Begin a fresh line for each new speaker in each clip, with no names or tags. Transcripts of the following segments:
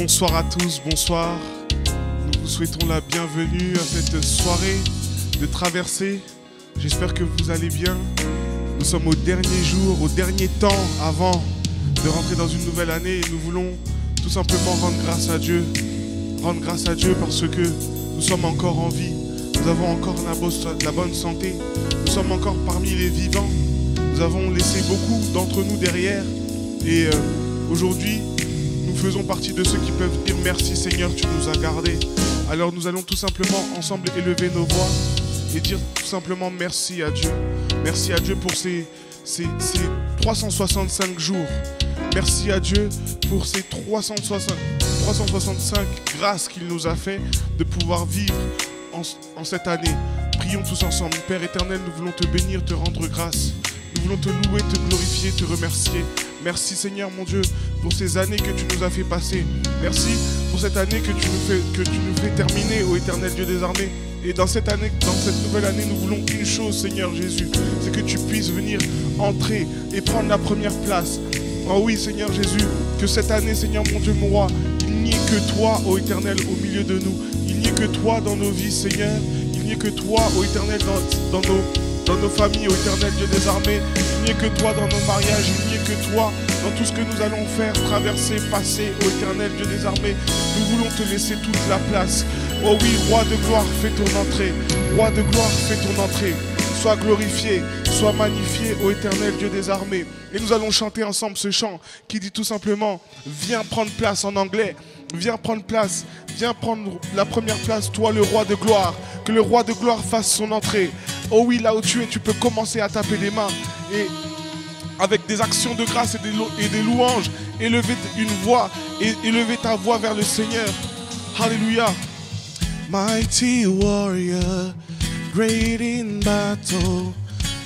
Bonsoir à tous, bonsoir. Nous vous souhaitons la bienvenue à cette soirée de traversée. J'espère que vous allez bien. Nous sommes au dernier jour, au dernier temps avant de rentrer dans une nouvelle année. Et nous voulons tout simplement rendre grâce à Dieu. Rendre grâce à Dieu parce que nous sommes encore en vie. Nous avons encore la bonne santé. Nous sommes encore parmi les vivants. Nous avons laissé beaucoup d'entre nous derrière. Et aujourd'hui, nous faisons partie de ceux qui peuvent dire merci Seigneur, tu nous as gardés. Alors nous allons tout simplement ensemble élever nos voix et dire tout simplement merci à Dieu. Merci à Dieu pour ces 365 jours. Merci à Dieu pour ces 365 grâces qu'il nous a fait de pouvoir vivre en cette année. Prions tous ensemble. Père éternel, nous voulons te bénir, te rendre grâce. Nous voulons te louer, te glorifier, te remercier. Merci Seigneur mon Dieu pour ces années que tu nous as fait passer. Merci pour cette année que tu nous fais terminer, ô éternel Dieu des armées. Et dans cette nouvelle année, nous voulons une chose Seigneur Jésus, c'est que tu puisses venir entrer et prendre la première place. Oh oui Seigneur Jésus, que cette année Seigneur mon Dieu mon roi, il n'y ait que toi ô éternel au milieu de nous. Il n'y ait que toi dans nos vies Seigneur. Il n'y ait que toi ô éternel dans nos familles, ô éternel Dieu des armées. Il n'y ait que toi dans nos mariages, il n'y ait que toi dans tout ce que nous allons faire, traverser, passer, ô éternel Dieu des armées. Nous voulons te laisser toute la place. Oh oui, roi de gloire, fais ton entrée. Roi de gloire, fais ton entrée. Sois glorifié, sois magnifié, ô éternel Dieu des armées. Et nous allons chanter ensemble ce chant qui dit tout simplement, viens prendre place en anglais. Viens prendre place, viens prendre la première place, toi le roi de gloire. Que le roi de gloire fasse son entrée. Oh oui, là où tu es, tu peux commencer à taper des mains. Et avec des actions de grâce et des louanges, élever une voix et élever ta voix vers le Seigneur. Alléluia. Mighty warrior, great in battle,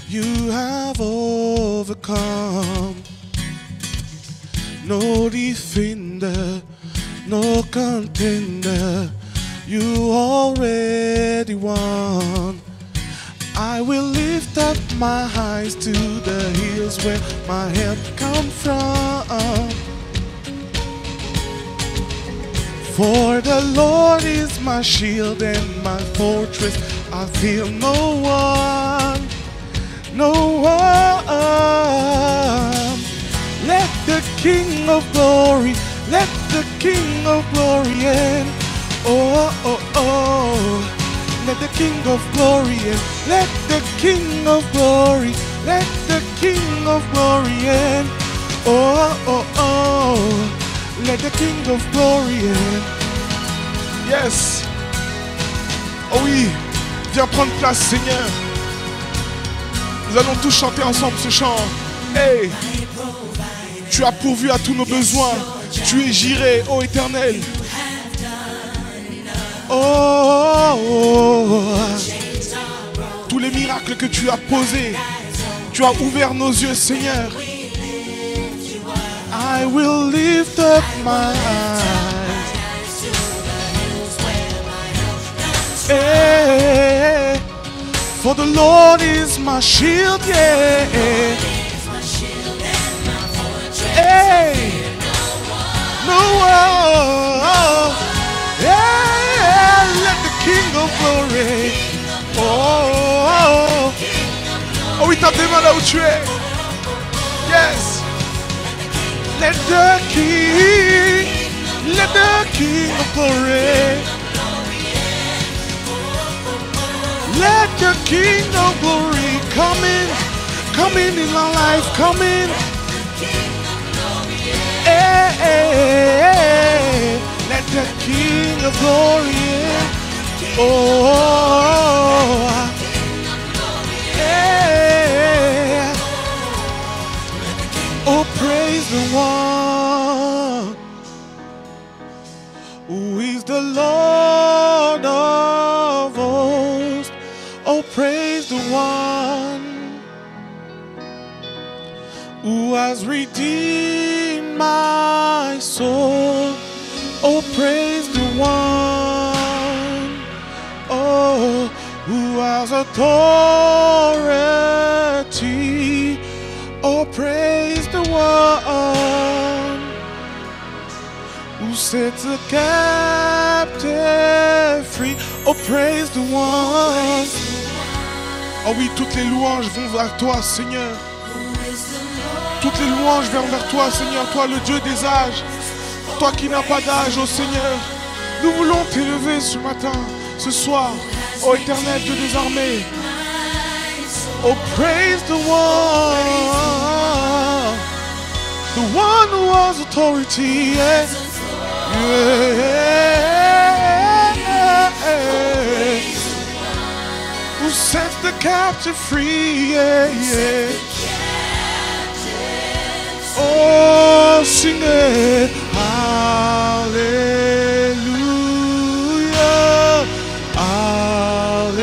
you have overcome. No defender, no contender, you already won. I will lift up my eyes to the hills where my help comes from. For the Lord is my shield and my fortress, I fear no one, no one. Let the King of glory, let the King of glory in. Oh, oh, oh. Let the King of glory in. Let the King of glory, let the King of glory in. Oh, oh, oh. Let the King of glory in. Yes. Oh oui. Viens prendre place, Seigneur. Nous allons tous chanter ensemble ce chant. Hey. Tu as pourvu à tous nos besoins. Tu es Jireh, ô éternel. Oh, oh, oh. Tous les miracles que tu as posés, tu as ouvert nos yeux, Seigneur. I will lift up my eyes. Hey, for the Lord is my shield, yeah. Hey, no one. Yeah, let the King of glory. Oh, oh, oh. Oh oui, tape des mains là où tu es. Yes. Let the King of glory. Let the King of glory come in in our life, come in. Hey, hey, hey. Let the King of glory in. Oh, yeah. Oh, praise the one who is the Lord of hosts. Oh, praise the one who has redeemed my soul. Oh, praise the one, oh, who has authority. Oh, praise the one who set the captive free. Oh, praise the one. Oh oui, toutes les louanges vont vers toi, Seigneur. Toutes les louanges vont vers toi, Seigneur. Toi, le Dieu des âges. Toi qui n'as pas d'âge, oh Seigneur. Nous voulons t'élever ce matin, ce soir, ô éternel Dieu des armées. Oh, praise the one who has authority, yeah. Yeah. Who sets the captive free, yeah, yeah. Oh, sing it, hallelujah, hallelujah.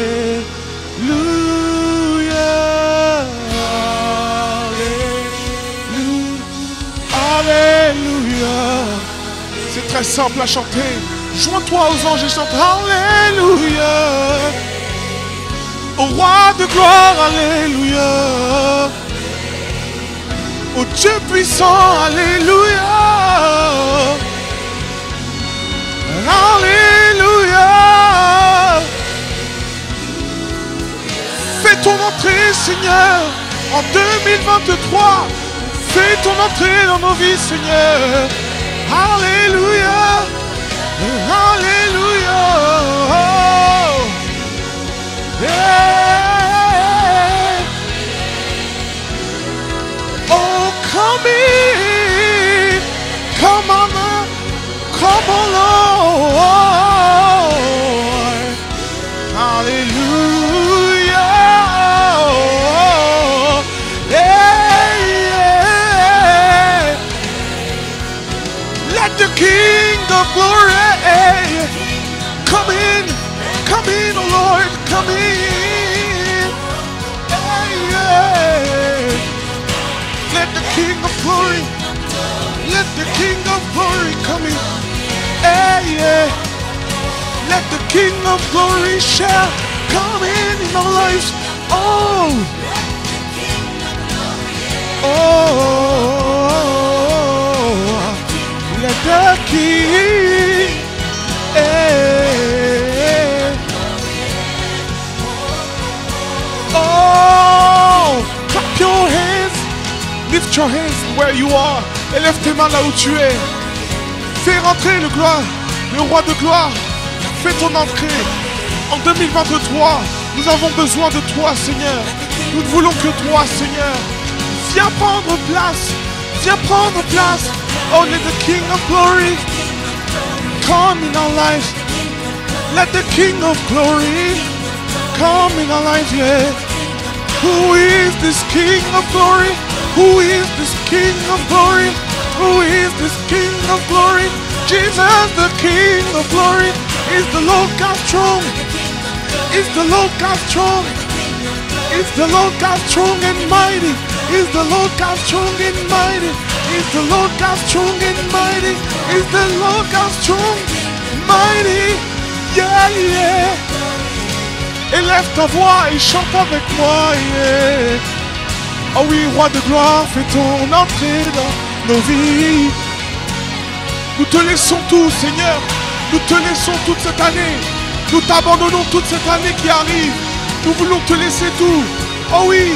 C'est très simple à chanter. Joins-toi aux anges et chante Alléluia. Au roi de gloire, Alléluia. Au Dieu puissant, Alléluia. Alléluia. Fais ton entrée, Seigneur, en 2023. Fais ton entrée dans nos vies, Seigneur. Alléluia. Alléluia. Yeah. Oh, come in. Come on, come on, Lord. Hallelujah. The King of glory, come in, oh Lord, come in. Let the King of glory, let the King of glory come in. Let the King of glory shall come in our lives. Oh, let the King, oh, clap your hands, lift your hands where you are, et lève tes mains là où tu es. Fais rentrer le roi de gloire, fais ton entrée. En 2023, nous avons besoin de toi, Seigneur. Nous ne voulons que toi, Seigneur. Viens prendre place, viens prendre place. Oh, let the King of glory come in our lives. Let the King of glory come in our lives, yeah. Who is this King of glory? Who is this King of glory? Who is this King of glory? Jesus, the King of glory, is the Lord God strong. Is the Lord God strong. Is the Lord God strong and mighty. Is the Lord God strong and mighty. Is the Lord God strong and mighty? Is the Lord God strong, mighty? Yeah, yeah. Élève ta voix et chante avec moi, yeah. Oh oui, roi de gloire, fais ton entrée dans nos vies. Nous te laissons tout, Seigneur. Nous te laissons toute cette année. Nous t'abandonnons toute cette année qui arrive. Nous voulons te laisser tout. Oh oui.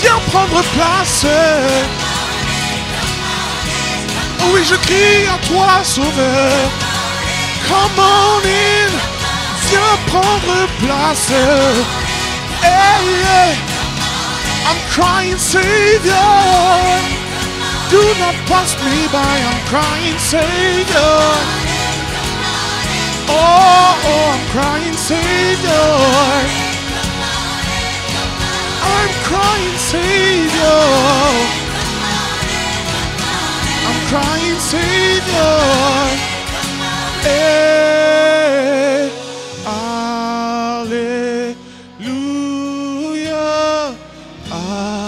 Viens prendre place. Oh oui, je crie à toi, Sauveur. Come on in. Viens prendre place. Hey, yeah. I'm crying, Savior. Do not pass me by. I'm crying, Savior. Oh, I'm crying, Savior. I'm crying, Savior. I'm crying, Savior. Hey, Alleluia, Alleluia,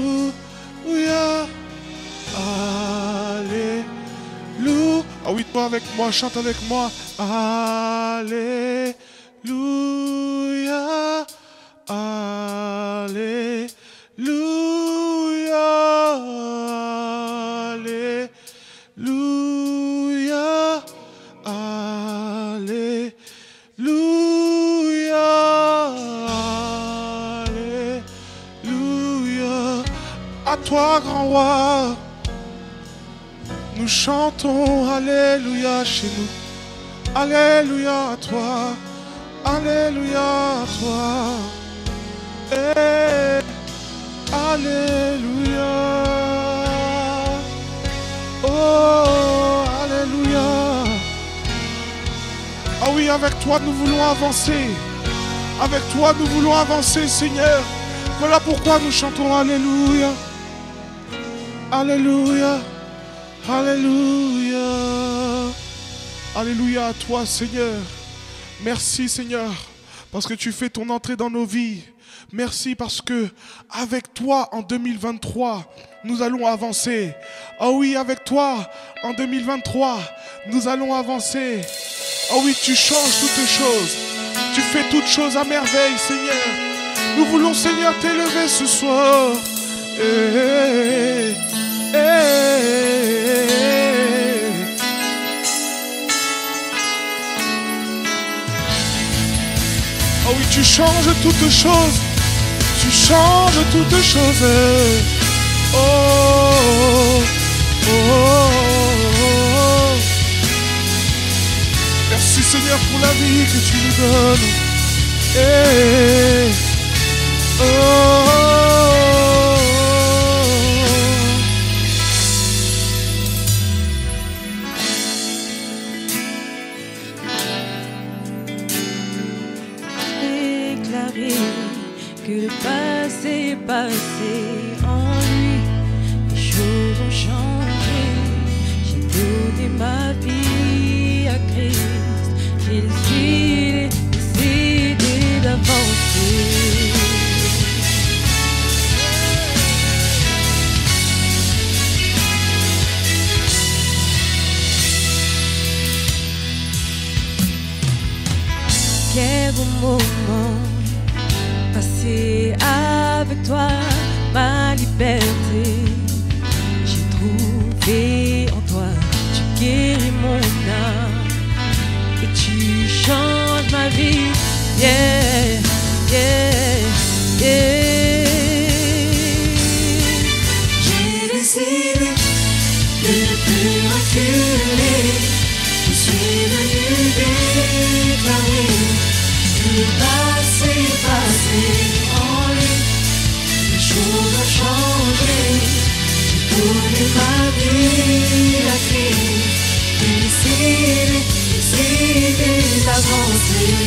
Alleluia, Alleluia. Ah oui, toi avec moi, chante avec moi. Alléluia, Alléluia. toi, grand roi. Nous chantons Alléluia chez nous. Alléluia à toi. Alléluia à toi. Hey, Alléluia. Oh, Alléluia. Ah oui, avec toi nous voulons avancer. Avec toi nous voulons avancer, Seigneur. Voilà pourquoi nous chantons Alléluia. Alléluia. Alléluia. Alléluia à toi, Seigneur. Merci, Seigneur, parce que tu fais ton entrée dans nos vies. Merci parce que avec toi en 2023, nous allons avancer. Oh oui, avec toi en 2023, nous allons avancer. Oh oui, tu changes toutes choses. Tu fais toutes choses à merveille, Seigneur. Nous voulons, Seigneur, t'élever ce soir. Oh oui, tu changes toutes choses. Tu changes toutes choses. Oh, oh, oh, oh. Merci, Seigneur, pour la vie que tu nous donnes. Oh, oh, oh.
Que le passé est passé en lui, les choses ont changé. J'ai donné ma vie à Christ, j'ai décidé d'avancer. Quel bon moment passer avec toi, ma liberté. J'ai trouvé en toi, tu guéris mon âme et tu changes ma vie. Yeah, yeah, yeah. J'ai décidé de ne plus reculer. Je suis venu déclarer que le passé en lui, les choses ont changé. J'ai donné ma vie à Christ. J'ai décidé d'avancer.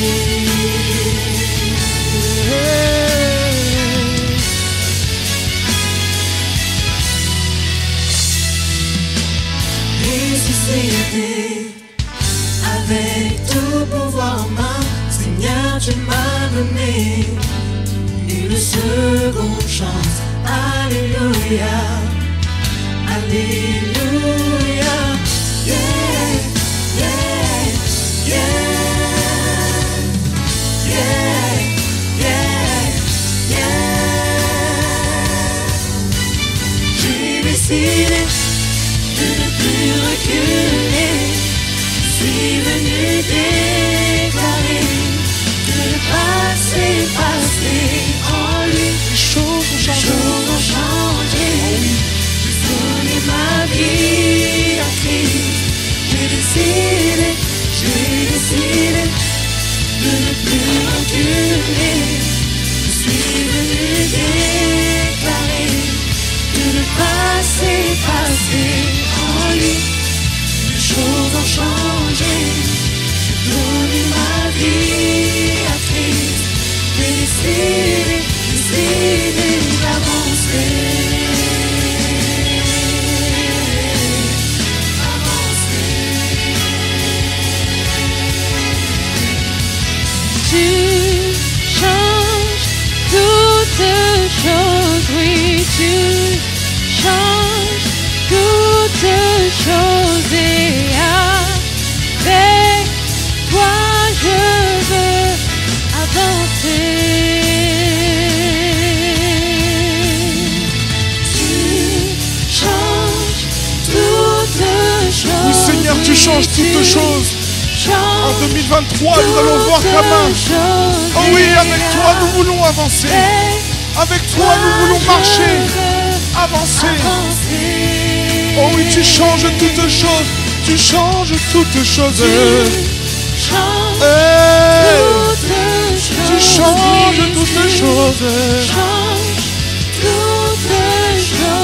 Ressuscité avec tout pouvoir en main, Seigneur, tu m'as donné une seconde chance. Alléluia, Alléluia, yeah, yeah, yeah, yeah, yeah, yeah. J'ai décidé de ne plus reculer. Je suis venu déclarer que le passé en lui, les choses ont changé. J'ai donné ma vie à Christ. J'ai décidé de ne plus reculer. Je suis venu déclarer que le passé en lui, les choses ont changé. J'ai donné ma vie à Christ. J'ai décidé d'avancer. Tu changes toutes choses, oui, tu changes toutes choses et avec toi je veux avancer. Tu changes toutes choses.
Oui, Seigneur, tu changes toutes choses. En 2023, nous allons voir ta main. Oh oui, avec toi, nous voulons avancer. Avec toi, nous voulons marcher. avancer. Oh oui, tu changes toutes choses. Tu changes toutes choses. Tu changes toutes choses.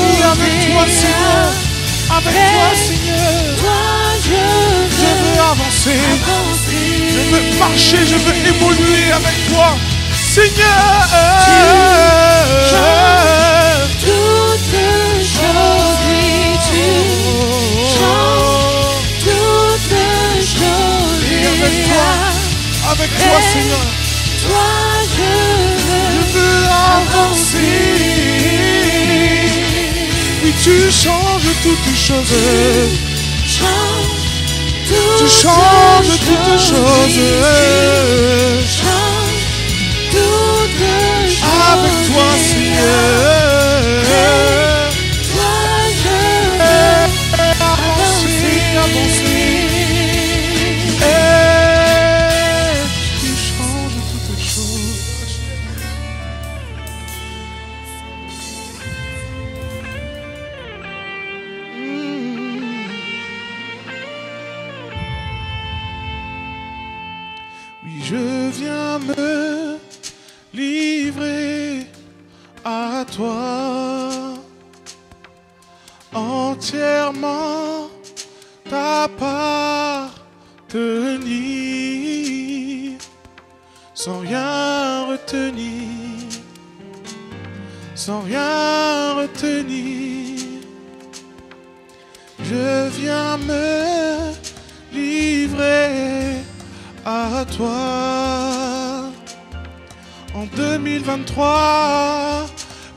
Et avec toi, Seigneur, avec toi, Seigneur, je veux avancer. Je veux marcher, je veux évoluer avec toi, Seigneur.
Toutes choses, oui, tu changes toutes choses.
Et avec toi, Seigneur,
toi je
veux avancer. Oui, tu changes toutes choses. Tu changes toutes choses. Avec toi, Seigneur,
toi je veux avancer.
Tu changes toutes choses. Oui, je viens me livrer à toi, entièrement t'appartenir, sans rien retenir, sans rien retenir. Je viens me livrer à toi. En 2023,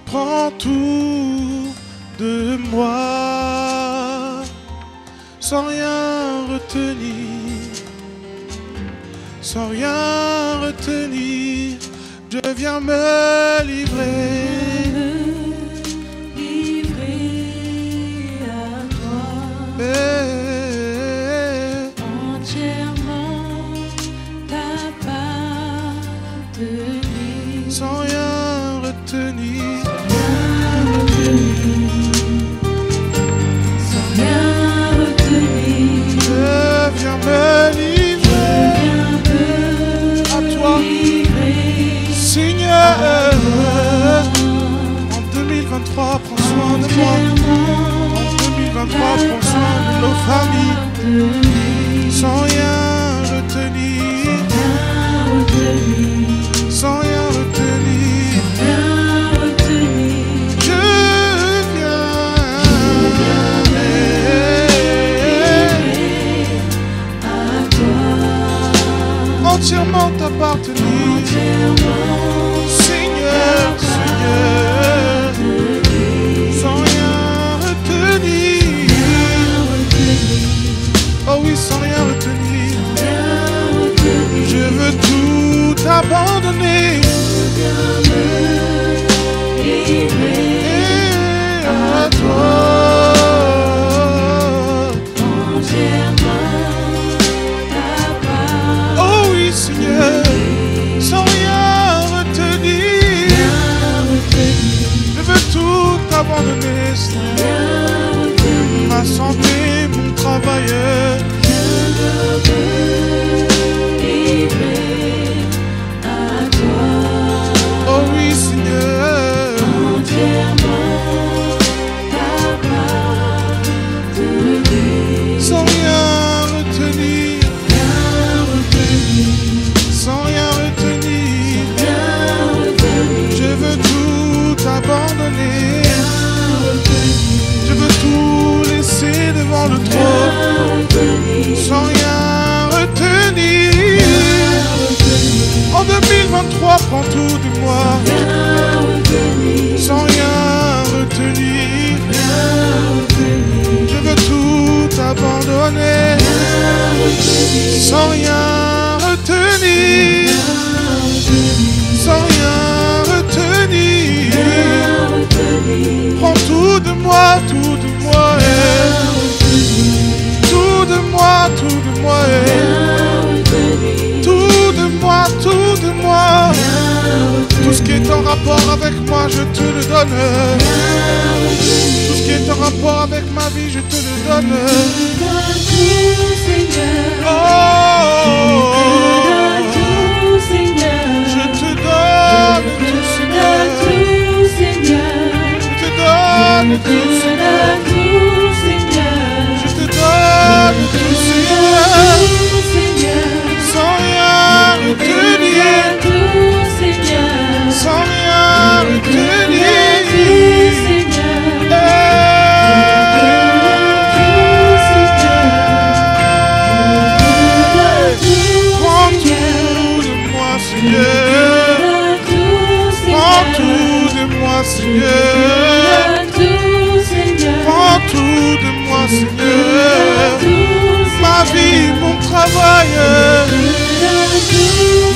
prends tout de moi, sans rien retenir, sans rien retenir. Je viens me livrer. Sans rien retenir,
sans rien retenir,
je viens me livrer à toi, Seigneur. En 2023, prends soin de moi. En 2023, prends soin de nos familles. Sans rien retenir, sans rien retenir, je viens entièrement t'appartenir, Seigneur, Seigneur, sans rien retenir. Oh oui, sans rien retenir, je veux tout abandonner. Et à toi, oh oui, Seigneur, sans rien retenir, je veux tout abandonner, Seigneur. Ma santé, mon travail, oh oui, Seigneur, sans rien retenir, sans rien retenir, je veux tout abandonner, je veux tout laisser devant le trône, sans rien retenir. En 2023, prends tout de moi, sans rien retenir. Je veux tout abandonner, sans rien retenir, sans rien retenir. Prends tout de moi, tout de moi, tout de moi, tout de moi, tout de moi, tout de moi. Tout ce qui est en rapport rapport avec moi, je te le donne. Tout ce qui est en rapport avec ma vie, je te le donne. Oh, je te donne tout, Seigneur. Je te donne tout, Seigneur. Je te donne tout, Seigneur. Sans rien retenir. Sans rien retenir. Prends tout de moi, Seigneur. Prends tout de moi, Seigneur. Prends tout de moi, Seigneur. Ma vie, mon travail,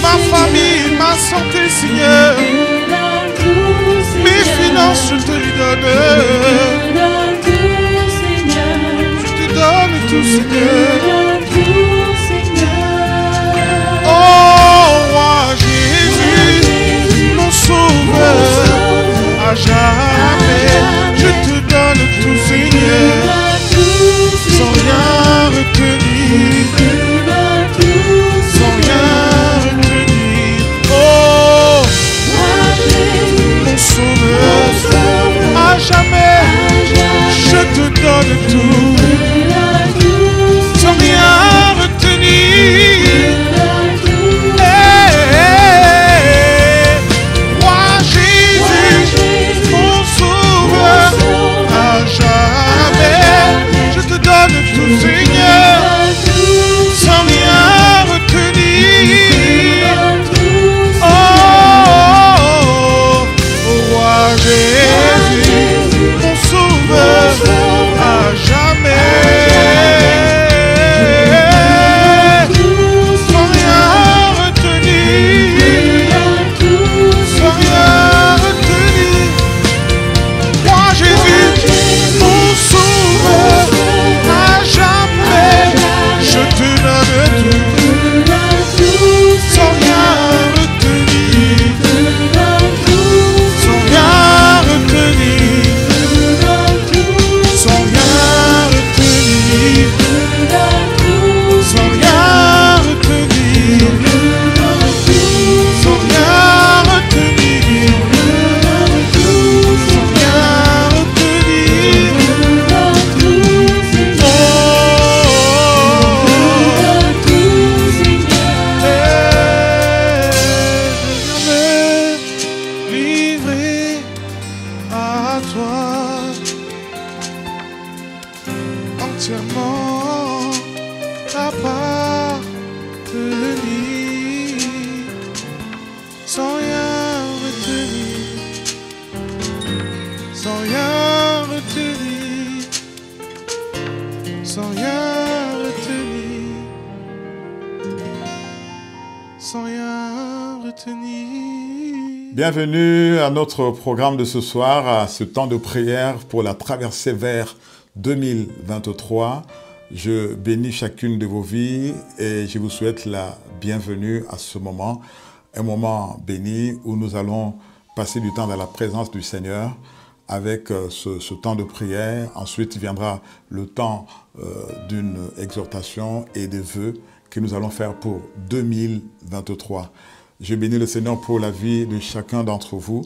ma famille, ma santé, Seigneur. Mes finances, je te les donne. Je te donne tout, Seigneur. Oh, roi Jésus, mon sauveur, à jamais, je te donne tout, Seigneur. Sans rien retenir. Sans rien retenir. Oh, mon sauveur, à jamais, je te donne tout. Sans rien retenir. Roi Jésus, mon sauveur, à jamais, je te donne tout, Seigneur. Sans rien retenir. Oh, roi Jésus, mon sauveur, à jamais. Sans rien retenir. Sans rien retenir. Roi Jésus, mon sauveur, à jamais, je te donne tout. Sans rien retenir. Sans rien retenir. Sans rien retenir. Sans rien retenir. Sans rien retenir. Sans rien retenir. Oh, je me livrer à toi entièrement appartenir, sans rien retenir, sans rien retenir, sans rien retenir, sans rien retenir.
Bienvenue à notre programme de ce soir, à ce temps de prière pour la traversée vers 2023. Je bénis chacune de vos vies et je vous souhaite la bienvenue à ce moment, un moment béni où nous allons passer du temps dans la présence du Seigneur avec ce temps de prière. Ensuite viendra le temps d'une exhortation et des vœux que nous allons faire pour 2023. Je bénis le Seigneur pour la vie de chacun d'entre vous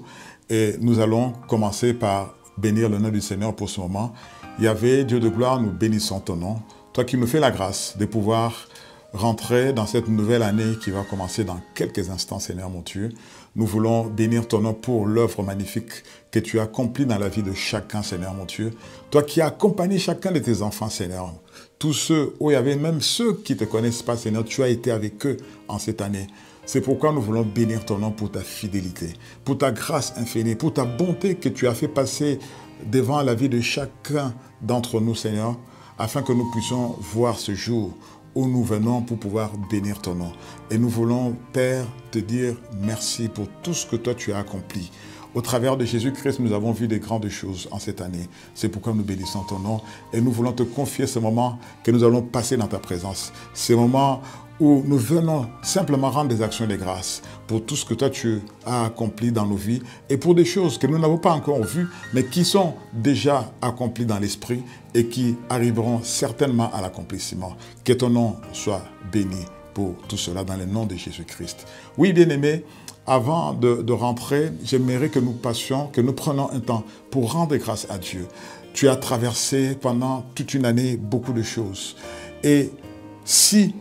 et nous allons commencer par bénir le nom du Seigneur pour ce moment. Yahvé, Dieu de gloire, nous bénissons ton nom. Toi qui me fais la grâce de pouvoir rentrer dans cette nouvelle année qui va commencer dans quelques instants, Seigneur mon Dieu. Nous voulons bénir ton nom pour l'œuvre magnifique que tu as accomplie dans la vie de chacun, Seigneur mon Dieu. Toi qui as accompagné chacun de tes enfants, Seigneur. Tous ceux, où il y avait même ceux qui ne te connaissent pas, Seigneur, tu as été avec eux en cette année. C'est pourquoi nous voulons bénir ton nom pour ta fidélité, pour ta grâce infinie, pour ta bonté que tu as fait passer devant la vie de chacun d'entre nous, Seigneur, afin que nous puissions voir ce jour où nous venons pour pouvoir bénir ton nom. Et nous voulons, Père, te dire merci pour tout ce que toi tu as accompli. Au travers de Jésus-Christ, nous avons vu des grandes choses en cette année. C'est pourquoi nous bénissons ton nom et nous voulons te confier ce moment que nous allons passer dans ta présence. Ce moment où nous venons simplement rendre des actions de grâce pour tout ce que toi tu as accompli dans nos vies et pour des choses que nous n'avons pas encore vues, mais qui sont déjà accomplies dans l'esprit et qui arriveront certainement à l'accomplissement. Que ton nom soit béni pour tout cela dans le nom de Jésus-Christ. Oui, bien-aimés, avant de rentrer, j'aimerais que nous prenions un temps pour rendre grâce à Dieu. Tu as traversé pendant toute une année beaucoup de choses. Et si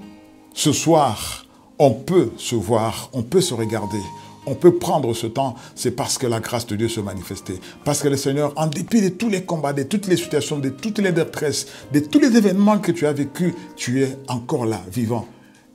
ce soir, on peut se voir, on peut se regarder, on peut prendre ce temps, c'est parce que la grâce de Dieu se manifestait. Parce que le Seigneur, en dépit de tous les combats, de toutes les situations, de toutes les détresses, de tous les événements que tu as vécus, tu es encore là, vivant.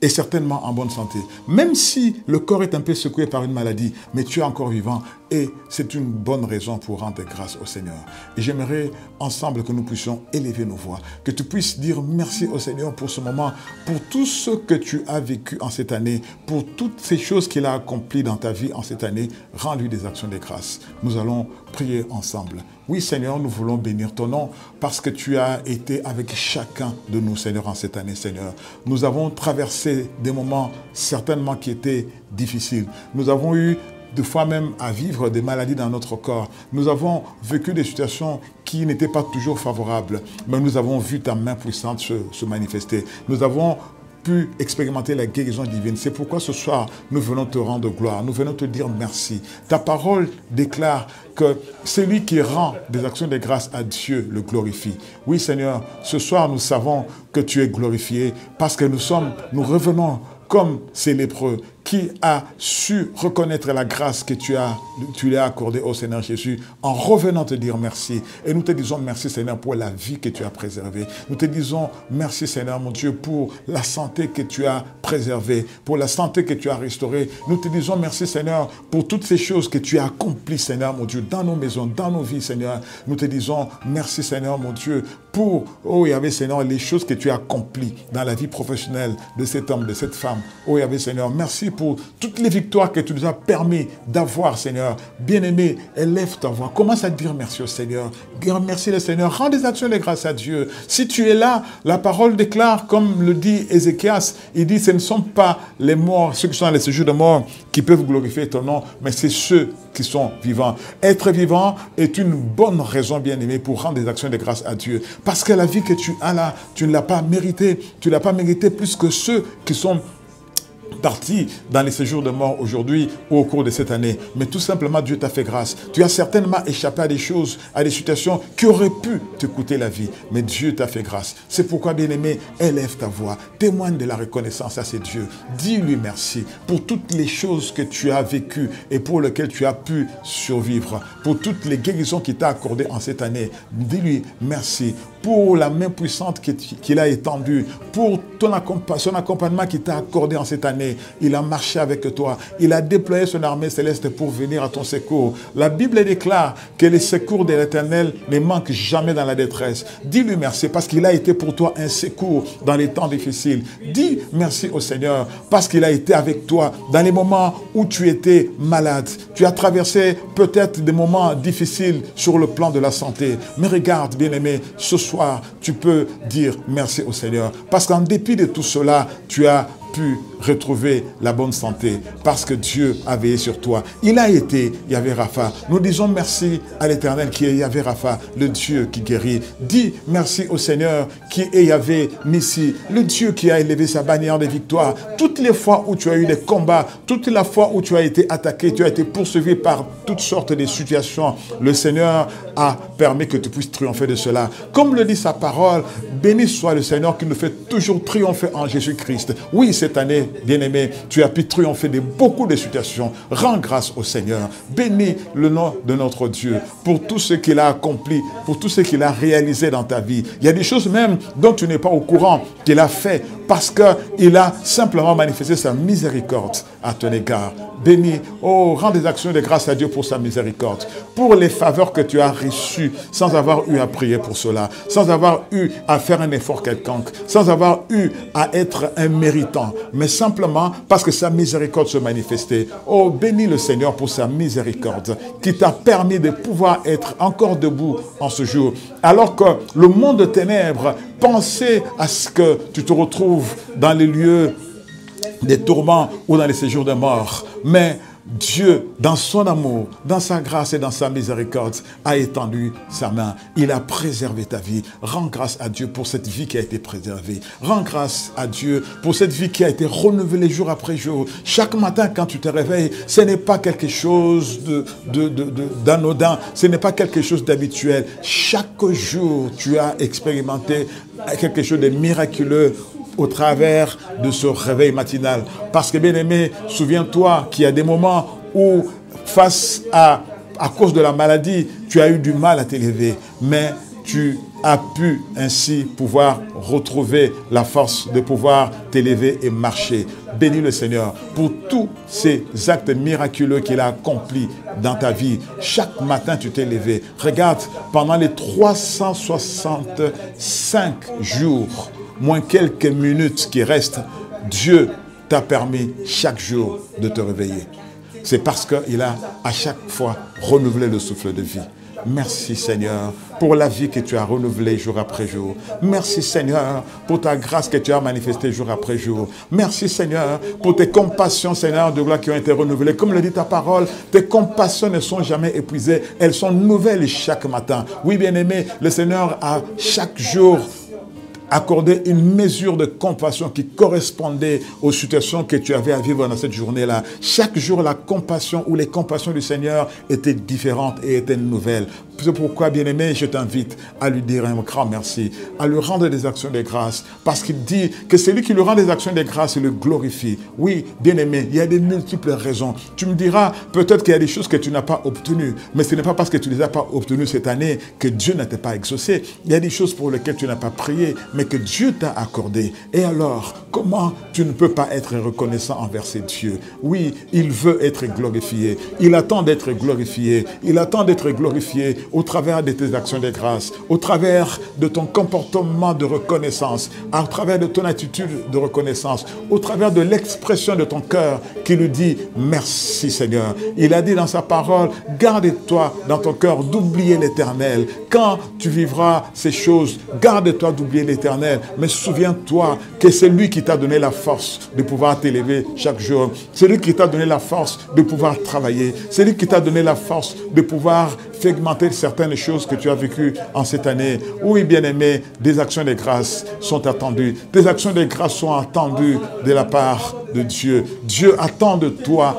Et certainement en bonne santé. Même si le corps est un peu secoué par une maladie, mais tu es encore vivant et c'est une bonne raison pour rendre grâce au Seigneur. Et j'aimerais ensemble que nous puissions élever nos voix, que tu puisses dire merci au Seigneur pour ce moment, pour tout ce que tu as vécu en cette année, pour toutes ces choses qu'il a accomplies dans ta vie en cette année. Rends-lui des actions de grâce. Nous allons prier ensemble. Oui, Seigneur, nous voulons bénir ton nom parce que tu as été avec chacun de nous, Seigneur, en cette année, Seigneur. Nous avons traversé des moments certainement qui étaient difficiles. Nous avons eu des fois même à vivre des maladies dans notre corps. Nous avons vécu des situations qui n'étaient pas toujours favorables, mais nous avons vu ta main puissante se manifester. Nous avons pu expérimenter la guérison divine. C'est pourquoi ce soir, nous venons te rendre gloire. Nous venons te dire merci. Ta parole déclare que celui qui rend des actions de grâce à Dieu le glorifie. Oui, Seigneur, ce soir, nous savons que tu es glorifié parce que nous revenons comme ces lépreux qui a su reconnaître la grâce que tu lui as accordée au Seigneur Jésus en revenant te dire merci. Et nous te disons merci, Seigneur, pour la vie que tu as préservée. Nous te disons merci, Seigneur, mon Dieu, pour la santé que tu as préservée, pour la santé que tu as restaurée. Nous te disons merci, Seigneur, pour toutes ces choses que tu as accomplies, Seigneur, mon Dieu, dans nos maisons, dans nos vies, Seigneur. Nous te disons merci, Seigneur, mon Dieu, pour, oh Yahvé, Seigneur, les choses que tu as accomplies dans la vie professionnelle de cet homme, de cette femme. Oh Yahvé, Seigneur, merci pour toutes les victoires que tu nous as permis d'avoir, Seigneur. Bien-aimé, élève ta voix. Commence à dire merci au Seigneur. Merci le Seigneur. Rends des actions de grâce à Dieu. Si tu es là, la parole déclare, comme le dit Ézéchias, il dit, ce ne sont pas les morts, ceux qui sont dans les séjours de mort, qui peuvent glorifier ton nom, mais c'est ceux qui sont vivants. Être vivant est une bonne raison, bien-aimé, pour rendre des actions de grâce à Dieu. Parce que la vie que tu as là, tu ne l'as pas méritée. Tu ne l'as pas méritée plus que ceux qui sont partis dans les séjours de mort aujourd'hui ou au cours de cette année. Mais tout simplement, Dieu t'a fait grâce. Tu as certainement échappé à des choses, à des situations qui auraient pu te coûter la vie. Mais Dieu t'a fait grâce. C'est pourquoi, bien-aimé, élève ta voix. Témoigne de la reconnaissance à ces dieux. Dis-lui merci pour toutes les choses que tu as vécues et pour lesquelles tu as pu survivre. Pour toutes les guérisons qu'il t'a accordées en cette année. Dis-lui merci pour la main puissante qu'il a étendue, pour son accompagnement qu'il t'a accordé en cette année. Il a marché avec toi. Il a déployé son armée céleste pour venir à ton secours. La Bible déclare que les secours de l'Éternel ne manquent jamais dans la détresse. Dis-lui merci parce qu'il a été pour toi un secours dans les temps difficiles. Dis merci au Seigneur parce qu'il a été avec toi dans les moments où tu étais malade. Tu as traversé peut-être des moments difficiles sur le plan de la santé. Mais regarde, bien-aimé, ce soir, tu peux dire merci au Seigneur parce qu'en dépit de tout cela, tu as pu retrouver la bonne santé parce que Dieu a veillé sur toi. Il a été Yahvé Rapha. Nous disons merci à l'Éternel qui est Yahvé Rapha, le Dieu qui guérit. Dis merci au Seigneur qui est Yahvé Nissi, le Dieu qui a élevé sa bannière de victoire. Toutes les fois où tu as eu des combats, toutes les fois où tu as été attaqué, tu as été poursuivi par toutes sortes de situations, le Seigneur a permis que tu puisses triompher de cela. Comme le dit sa parole, béni soit le Seigneur qui nous fait toujours triompher en Jésus-Christ. Oui, cette année, bien-aimé, tu as pu triompher de beaucoup de situations. Rends grâce au Seigneur. Bénis le nom de notre Dieu pour tout ce qu'il a accompli, pour tout ce qu'il a réalisé dans ta vie. Il y a des choses même dont tu n'es pas au courant qu'il a fait parce qu'il a simplement manifesté sa miséricorde à ton égard. Bénis, rends des actions de grâce à Dieu pour sa miséricorde, pour les faveurs que tu as reçues sans avoir eu à prier pour cela, sans avoir eu à faire un effort quelconque, sans avoir eu à être un méritant, mais simplement parce que sa miséricorde se manifestait. Oh, bénis le Seigneur pour sa miséricorde qui t'a permis de pouvoir être encore debout en ce jour. Alors que le monde de ténèbres pensait à ce que tu te retrouves dans les lieux des tourments ou dans les séjours de mort. Mais Dieu, dans son amour, dans sa grâce et dans sa miséricorde, a étendu sa main. Il a préservé ta vie. Rends grâce à Dieu pour cette vie qui a été préservée. Rends grâce à Dieu pour cette vie qui a été renouvelée jour après jour. Chaque matin, quand tu te réveilles, ce n'est pas quelque chose d'anodin. Ce n'est pas quelque chose d'habituel. Chaque jour, tu as expérimenté quelque chose de miraculeux au travers de ce réveil matinal. Parce que, bien-aimé, souviens-toi qu'il y a des moments où, face à cause de la maladie, tu as eu du mal à t'élever, mais tu as pu ainsi pouvoir retrouver la force de pouvoir t'élever et marcher. Bénis le Seigneur pour tous ces actes miraculeux qu'il a accomplis dans ta vie. Chaque matin, tu t'es levé. Regarde, pendant les 365 jours, moins quelques minutes qui restent, Dieu t'a permis chaque jour de te réveiller. C'est parce qu'il a à chaque fois renouvelé le souffle de vie. Merci Seigneur pour la vie que tu as renouvelée jour après jour. Merci Seigneur pour ta grâce que tu as manifestée jour après jour. Merci Seigneur pour tes compassions, Seigneur, de gloire qui ont été renouvelées. Comme le dit ta parole, tes compassions ne sont jamais épuisées. Elles sont nouvelles chaque matin. Oui, bien-aimé, le Seigneur a chaque jour accorder une mesure de compassion qui correspondait aux situations que tu avais à vivre dans cette journée-là. Chaque jour, la compassion ou les compassions du Seigneur étaient différentes et étaient nouvelles. C'est pourquoi, bien-aimé, je t'invite à lui dire un grand merci, à lui rendre des actions de grâce, parce qu'il dit que celui qui lui rend des actions de grâce, il le glorifie. Oui, bien-aimé, il y a des multiples raisons. Tu me diras, peut-être qu'il y a des choses que tu n'as pas obtenues, mais ce n'est pas parce que tu ne les as pas obtenues cette année que Dieu ne t'a pas exaucé. Il y a des choses pour lesquelles tu n'as pas prié, mais que Dieu t'a accordé. Et alors, comment tu ne peux pas être reconnaissant envers ces dieux? Oui, il veut être glorifié. Il attend d'être glorifié. Il attend d'être glorifié au travers de tes actions de grâce, au travers de ton comportement de reconnaissance, à travers de ton attitude de reconnaissance, au travers de l'expression de ton cœur qui lui dit merci Seigneur. Il a dit dans sa parole, garde-toi dans ton cœur d'oublier l'Éternel. Quand tu vivras ces choses, garde-toi d'oublier l'Éternel, mais souviens-toi que c'est lui qui t'a donné la force de pouvoir t'élever chaque jour. C'est lui qui t'a donné la force de pouvoir travailler. C'est lui qui t'a donné la force de pouvoir segmenter certaines choses que tu as vécues en cette année. Oui, bien-aimé, des actions de grâce sont attendues. Des actions de grâce sont attendues de la part de Dieu. Dieu attend de toi,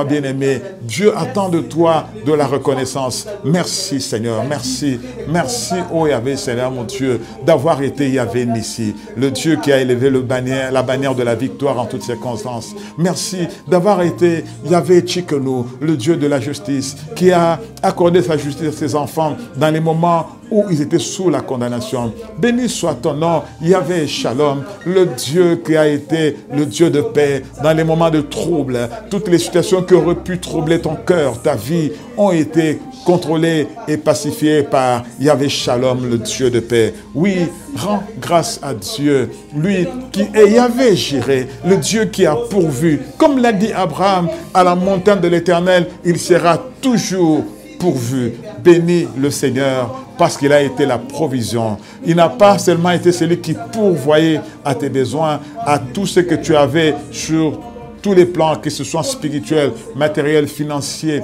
bien-aimé. Dieu attend de toi de la reconnaissance. Merci, Seigneur. Merci. Merci, oh Yahvé, Seigneur, mon Dieu, d'avoir été Yahvé Nissi, le Dieu qui a élevé la bannière de la victoire en toutes circonstances. Merci d'avoir été Yahvé Tchikenu, le Dieu de la justice, qui a accordé sa justice à ses enfants dans les moments où ils étaient sous la condamnation. Béni soit ton nom, Yahvé Shalom, le Dieu qui a été le Dieu de paix dans les moments de trouble. Toutes les situations qui auraient pu troubler ton cœur, ta vie, ont été contrôlées et pacifiées par Yahvé Shalom, le Dieu de paix. Oui, rends grâce à Dieu, lui qui est Yahvé Jireh, le Dieu qui a pourvu. Comme l'a dit Abraham, à la montagne de l'Éternel, il sera toujours pourvu. Bénis le Seigneur parce qu'il a été la provision. Il n'a pas seulement été celui qui pourvoyait à tes besoins, à tout ce que tu avais sur tous les plans, que ce soit spirituel, matériel, financier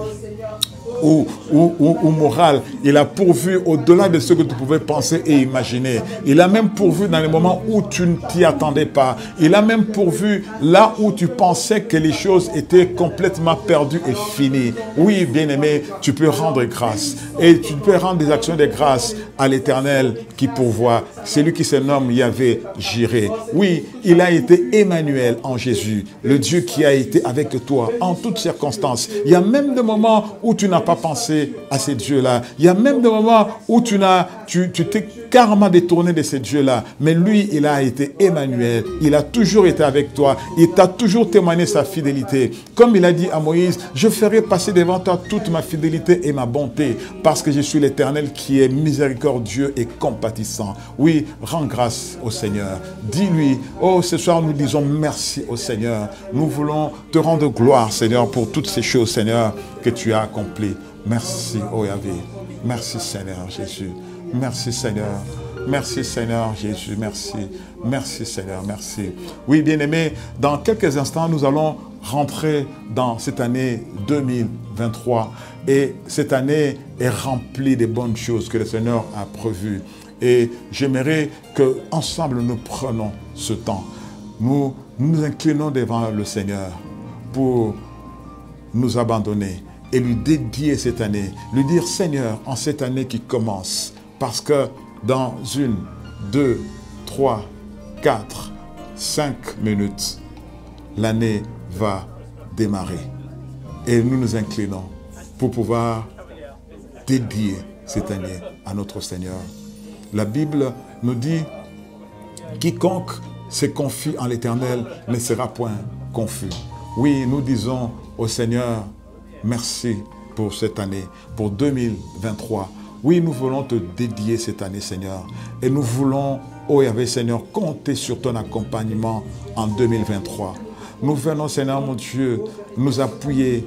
ou moral. Il a pourvu au-delà de ce que tu pouvais penser et imaginer. Il a même pourvu dans les moments où tu ne t'y attendais pas. Il a même pourvu là où tu pensais que les choses étaient complètement perdues et finies. Oui, bien-aimé, tu peux rendre grâce. Et tu peux rendre des actions de grâce à l'Éternel qui pourvoit. C'est lui qui se nomme Yahvé Jireh. Oui, il a été Emmanuel en Jésus, le Dieu qui a été avec toi en toutes circonstances. Il y a même des moments où tu n'as pas pensé à ces dieux-là. Il y a même des moments où tu t'es carrément détourné de ces dieux-là. Mais lui, il a été Emmanuel. Il a toujours été avec toi. Il t'a toujours témoigné sa fidélité. Comme il a dit à Moïse, je ferai passer devant toi toute ma fidélité et ma bonté, parce que je suis l'Éternel qui est miséricordieux et compatissant. Oui, rends grâce au Seigneur. Dis-lui, oh, ce soir nous disons merci au Seigneur. Nous voulons te rendre gloire, Seigneur, pour toutes ces choses, Seigneur, que tu as accomplies. Merci, oh Yahvé. Merci, Seigneur Jésus. Merci, Seigneur. Merci Seigneur Jésus, merci. Merci Seigneur, merci. Oui, bien-aimés, dans quelques instants, nous allons rentrer dans cette année 2023. Et cette année est remplie de bonnes choses que le Seigneur a prévues. Et j'aimerais qu'ensemble nous prenions ce temps. Nous nous inclinons devant le Seigneur pour nous abandonner et lui dédier cette année. Lui dire, Seigneur, en cette année qui commence, parce que dans 1, 2, 3, 4, 5 minutes, l'année va démarrer. Et nous nous inclinons pour pouvoir dédier cette année à notre Seigneur. La Bible nous dit, quiconque se confie en l'Éternel ne sera point confus. Oui, nous disons au Seigneur, merci pour cette année, pour 2023. Oui, nous voulons te dédier cette année, Seigneur. Et nous voulons, oh Yahvé, Seigneur, compter sur ton accompagnement en 2023. Nous venons, Seigneur, mon Dieu, nous appuyer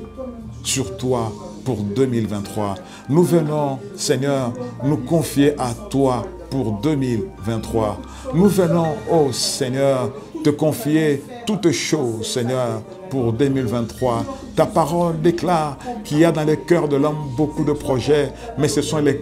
sur toi pour 2023. Nous venons, Seigneur, nous confier à toi pour 2023. Nous venons, oh Seigneur, te confier toutes choses, Seigneur, pour 2023. Ta parole déclare qu'il y a dans le cœur de l'homme beaucoup de projets, mais ce sont les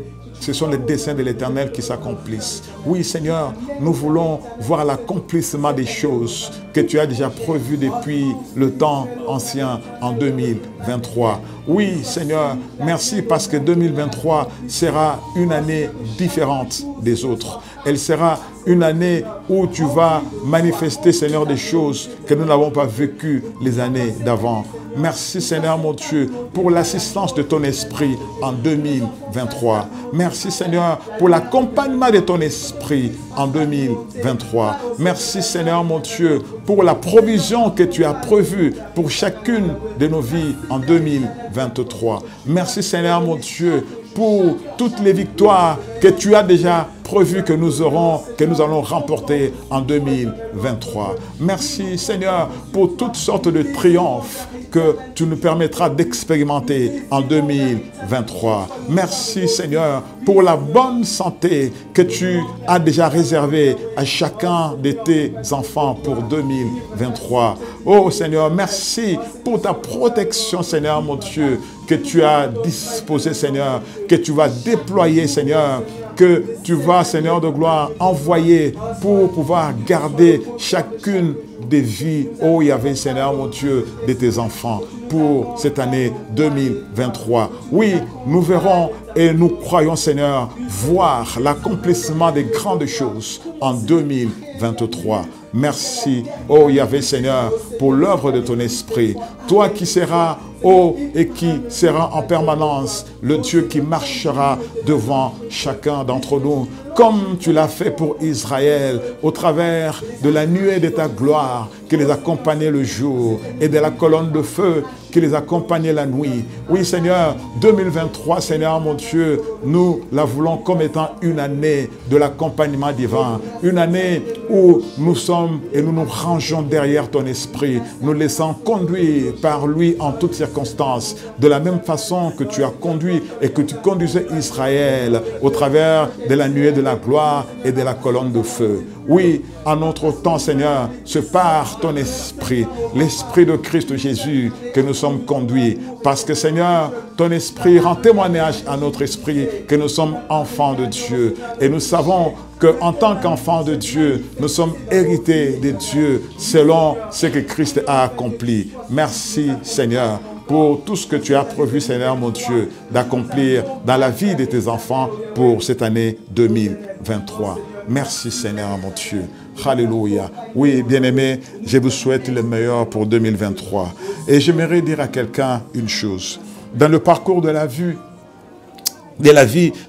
desseins de l'Éternel qui s'accomplissent. Oui, Seigneur, nous voulons voir l'accomplissement des choses que tu as déjà prévues depuis le temps ancien en 2023. Oui, Seigneur, merci parce que 2023 sera une année différente des autres. Elle sera une année où tu vas manifester, Seigneur, des choses que nous n'avons pas vécues les années d'avant. Merci, Seigneur, mon Dieu, pour l'assistance de ton esprit en 2023. Merci, Seigneur, pour l'accompagnement de ton esprit en 2023. Merci, Seigneur, mon Dieu, pour la provision que tu as prévue pour chacune de nos vies en 2023. Merci, Seigneur, mon Dieu, pour toutes les victoires que tu as déjà prévues que nous allons remporter en 2023. Merci, Seigneur, pour toutes sortes de triomphes que tu nous permettras d'expérimenter en 2023. Merci, Seigneur, pour la bonne santé que tu as déjà réservée à chacun de tes enfants pour 2023. Oh, Seigneur, merci pour ta protection, Seigneur, mon Dieu, que tu as disposé, Seigneur, que tu vas déployer, Seigneur, que tu vas, Seigneur de gloire, envoyer pour pouvoir garder chacune des vies, oh Yahvé, Seigneur, mon Dieu, de tes enfants pour cette année 2023. Oui, nous verrons et nous croyons, Seigneur, voir l'accomplissement des grandes choses en 2023. Merci, oh Yahvé, Seigneur, pour l'œuvre de ton esprit. Toi qui seras, oh, et qui sera en permanence le Dieu qui marchera devant chacun d'entre nous, comme tu l'as fait pour Israël, au travers de la nuée de ta gloire qui les accompagnait le jour et de la colonne de feu qui les accompagnait la nuit. Oui, Seigneur, 2023, Seigneur, mon Dieu, nous la voulons comme étant une année de l'accompagnement divin, une année où nous sommes et nous nous rangeons derrière ton esprit, nous laissant conduire par lui en toutes circonstances, de la même façon que tu as conduit et que tu conduisais Israël au travers de la nuée de la gloire et de la colonne de feu. Oui, en notre temps, Seigneur, c'est par ton esprit, l'esprit de Christ Jésus, que nous sommes conduits. Parce que, Seigneur, ton esprit rend témoignage à notre esprit que nous sommes enfants de Dieu. Et nous savons qu'en tant qu'enfants de Dieu, nous sommes hérités de Dieu selon ce que Christ a accompli. Merci, Seigneur, pour tout ce que tu as prévu, Seigneur, mon Dieu, d'accomplir dans la vie de tes enfants pour cette année 2023. Merci, Seigneur, mon Dieu. Alléluia. Oui, bien-aimé, je vous souhaite le meilleur pour 2023. Et j'aimerais dire à quelqu'un une chose. Dans le parcours de la vie,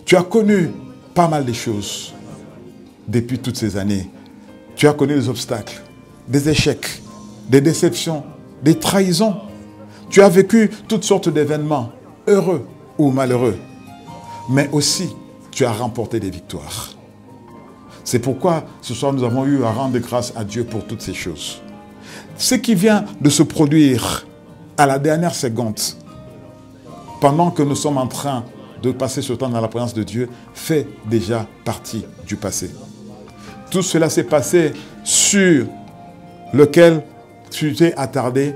tu as connu pas mal de choses depuis toutes ces années. Tu as connu des obstacles, des échecs, des déceptions, des trahisons. Tu as vécu toutes sortes d'événements, heureux ou malheureux. Mais aussi, tu as remporté des victoires. C'est pourquoi ce soir nous avons eu à rendre grâce à Dieu pour toutes ces choses. Ce qui vient de se produire à la dernière seconde, pendant que nous sommes en train de passer ce temps dans la présence de Dieu fait déjà partie du passé. Tout cela s'est passé sur lequel tu t'es attardé.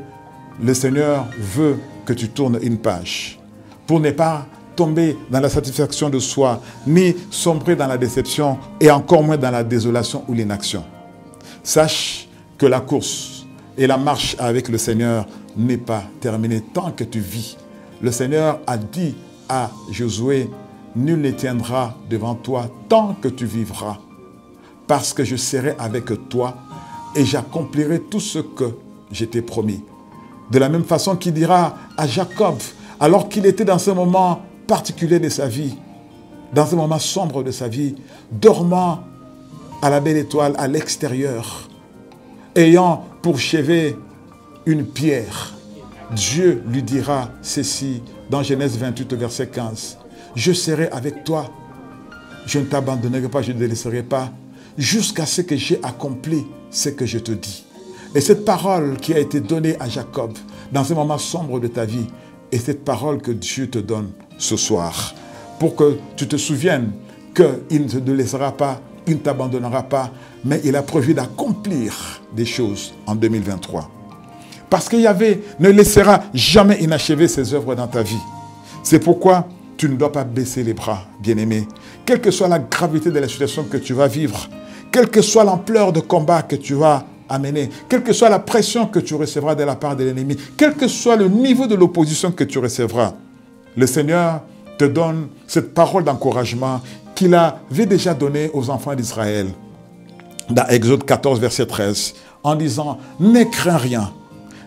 Le Seigneur veut que tu tournes une page pour ne pas tomber dans la satisfaction de soi, ni sombrer dans la déception et encore moins dans la désolation ou l'inaction. Sache que la course et la marche avec le Seigneur n'est pas terminée tant que tu vis. Le Seigneur a dit à Josué, nul ne tiendra devant toi tant que tu vivras, parce que je serai avec toi et j'accomplirai tout ce que je t'ai promis. De la même façon qu'il dira à Jacob, alors qu'il était dans ce moment particulier de sa vie, dans ce moment sombre de sa vie, dormant à la belle étoile à l'extérieur, ayant pour chevet une pierre, Dieu lui dira ceci dans Genèse 28, verset 15. Je serai avec toi, je ne t'abandonnerai pas, je ne te laisserai pas, jusqu'à ce que j'ai accompli ce que je te dis. Et cette parole qui a été donnée à Jacob dans ce moment sombre de ta vie, est cette parole que Dieu te donne ce soir, pour que tu te souviennes qu'il ne te laissera pas, il ne t'abandonnera pas, mais il a prévu d'accomplir des choses en 2023. Parce que Yahvé ne laissera jamais inachever ses œuvres dans ta vie. C'est pourquoi tu ne dois pas baisser les bras, bien-aimé. Quelle que soit la gravité de la situation que tu vas vivre, quelle que soit l'ampleur de combat que tu vas amener, quelle que soit la pression que tu recevras de la part de l'ennemi, quel que soit le niveau de l'opposition que tu recevras, le Seigneur te donne cette parole d'encouragement qu'il avait déjà donnée aux enfants d'Israël. Dans Exode 14, verset 13, en disant « Ne crains rien,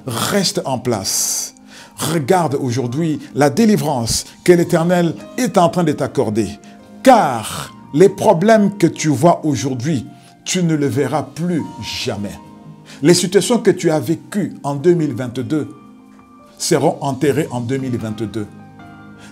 reste en place. Regarde aujourd'hui la délivrance que l'Éternel est en train de t'accorder. Car les problèmes que tu vois aujourd'hui, tu ne le verras plus jamais. Les situations que tu as vécues en 2022 seront enterrées en 2022.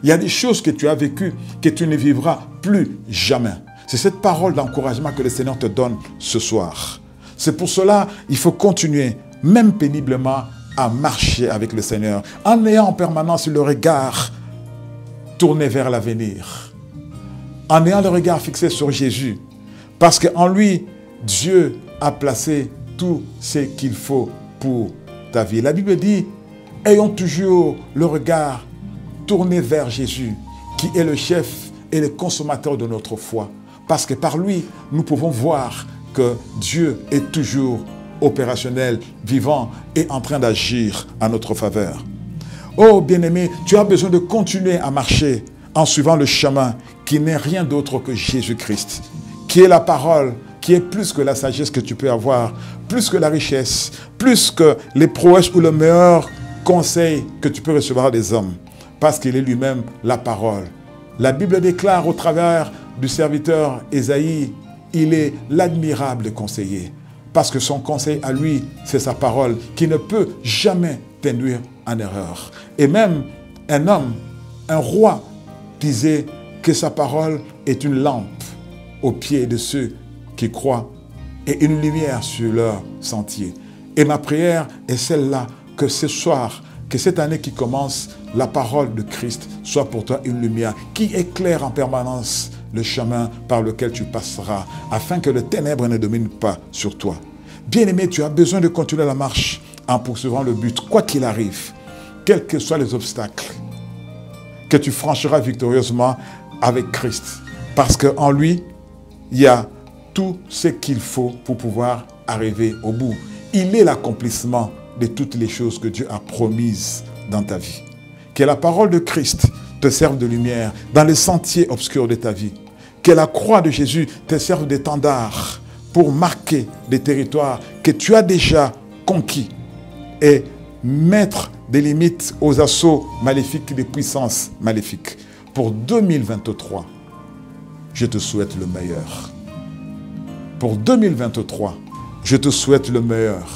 Il y a des choses que tu as vécues que tu ne vivras plus jamais. C'est cette parole d'encouragement que le Seigneur te donne ce soir. C'est pour cela qu'il faut continuer, même péniblement, à marcher avec le Seigneur, en ayant en permanence le regard tourné vers l'avenir, en ayant le regard fixé sur Jésus, parce qu'en lui, Dieu a placé tout ce qu'il faut pour ta vie. La Bible dit, ayons toujours le regard tourné vers Jésus, qui est le chef et le consommateur de notre foi, parce que par lui, nous pouvons voir que Dieu est toujours opérationnel, vivant et en train d'agir à notre faveur. Oh bien-aimé, tu as besoin de continuer à marcher en suivant le chemin qui n'est rien d'autre que Jésus-Christ, qui est la parole, qui est plus que la sagesse que tu peux avoir, plus que la richesse, plus que les prouesses ou le meilleur conseil que tu peux recevoir des hommes, parce qu'il est lui-même la parole. La Bible déclare au travers du serviteur Ésaïe, il est l'admirable conseiller. Parce que son conseil à lui, c'est sa parole, qui ne peut jamais t'induire en erreur. Et même un homme, un roi, disait que sa parole est une lampe aux pieds de ceux qui croient et une lumière sur leur sentier. Et ma prière est celle-là, que ce soir, que cette année qui commence, la parole de Christ soit pour toi une lumière qui éclaire en permanence le chemin par lequel tu passeras, afin que le ténèbre ne domine pas sur toi. Bien-aimé, tu as besoin de continuer la marche en poursuivant le but, quoi qu'il arrive, quels que soient les obstacles, que tu franchiras victorieusement avec Christ. Parce qu'en lui, il y a tout ce qu'il faut pour pouvoir arriver au bout. Il est l'accomplissement de toutes les choses que Dieu a promises dans ta vie. Que la parole de Christ te serve de lumière dans les sentiers obscurs de ta vie. Que la croix de Jésus te serve d'étendard pour marquer des territoires que tu as déjà conquis et mettre des limites aux assauts maléfiques des puissances maléfiques. Pour 2023, je te souhaite le meilleur. Pour 2023, je te souhaite le meilleur.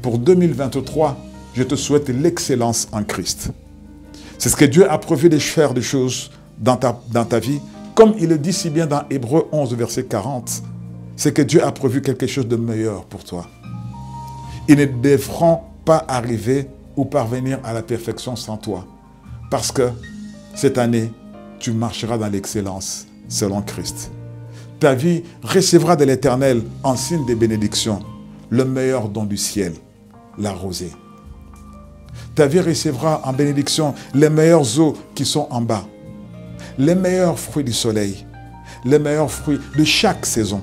Pour 2023, je te souhaite l'excellence en Christ. C'est ce que Dieu a prévu de faire des choses dans ta vie. Comme il le dit si bien dans Hébreux 11, verset 40, c'est que Dieu a prévu quelque chose de meilleur pour toi. Ils ne devront pas arriver ou parvenir à la perfection sans toi. Parce que cette année, tu marcheras dans l'excellence selon Christ. Ta vie recevra de l'Éternel en signe de bénédiction le meilleur don du ciel, la rosée. Ta vie recevra en bénédiction les meilleures eaux qui sont en bas, les meilleurs fruits du soleil, les meilleurs fruits de chaque saison,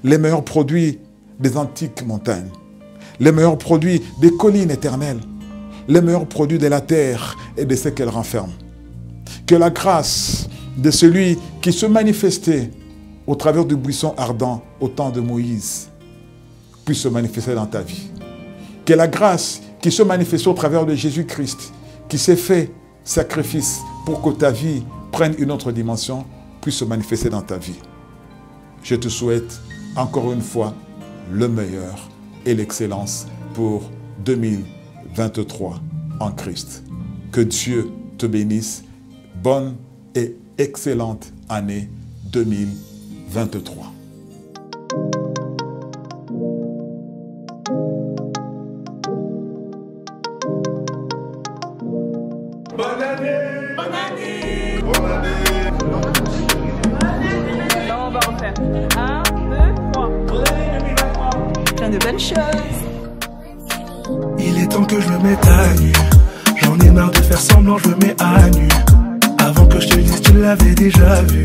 les meilleurs produits des antiques montagnes, les meilleurs produits des collines éternelles, les meilleurs produits de la terre et de ce qu'elle renferme. Que la grâce de celui qui se manifestait au travers du buisson ardent au temps de Moïse puisse se manifester dans ta vie. Que la grâce qui se manifestait au travers de Jésus-Christ, qui s'est fait sacrifice pour que ta vie prenne une autre dimension, puisse se manifester dans ta vie. Je te souhaite encore une fois le meilleur et l'excellence pour 2023 en Christ. Que Dieu te bénisse. Bonne et excellente année 2023.
Bonne année! Bonne année! Bonne année!
Là, on va en faire 1, 2, 3.
Bonne année 2023!
Plein de bonnes choses.
Il est temps que je me mette à nu. J'en ai marre de faire semblant, je me mets à nu. Avant que je te dise, tu l'avais déjà vu.